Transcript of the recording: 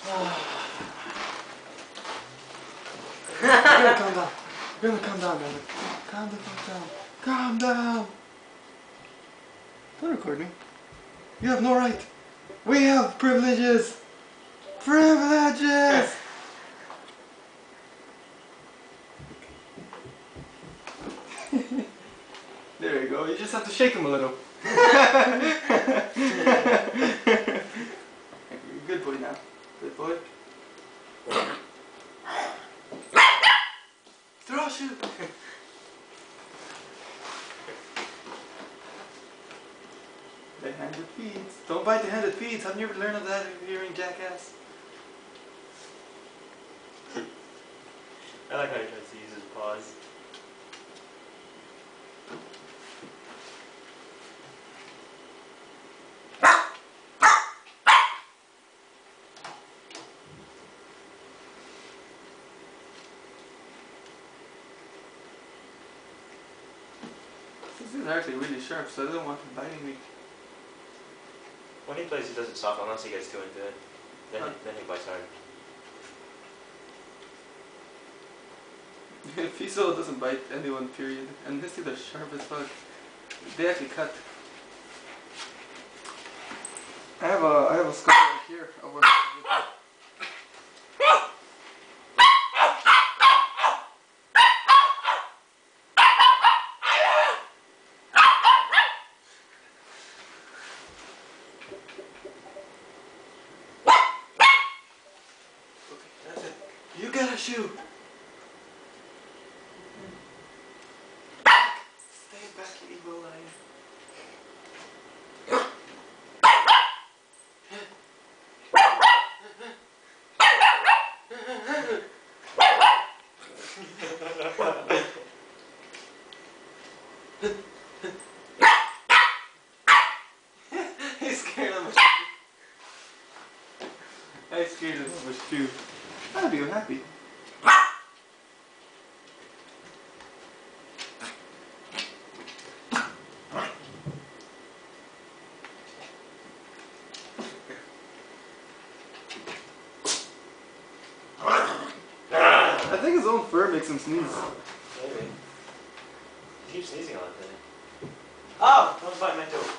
You're gonna calm down. You're gonna calm down, man. Calm the fuck down. Calm down. Don't record me. You have no right. We have privileges. Privileges. There you go. You just have to shake him a little. Good boy now. Good boy. Throw a shoe. The hand that feeds. Don't bite the hand that feeds. Haven't you ever learned of that if you're in Jackass? I like how he tries to use his paws. This is actually really sharp, so I don't want him biting me. When he plays, he does it soft unless he gets too into it. Then he bites hard. Fiso doesn't bite anyone, period. And his teeth are sharp as fuck. They actually cut. I have a scar right here. Over That's it. You got a shoe. Stay back, you evil lion. He's scared of my shoe. I'm scared of my shoe. I'll be happy. I think his own fur makes him sneeze. Maybe. He keeps sneezing a lot today. Oh! Don't bite my toe.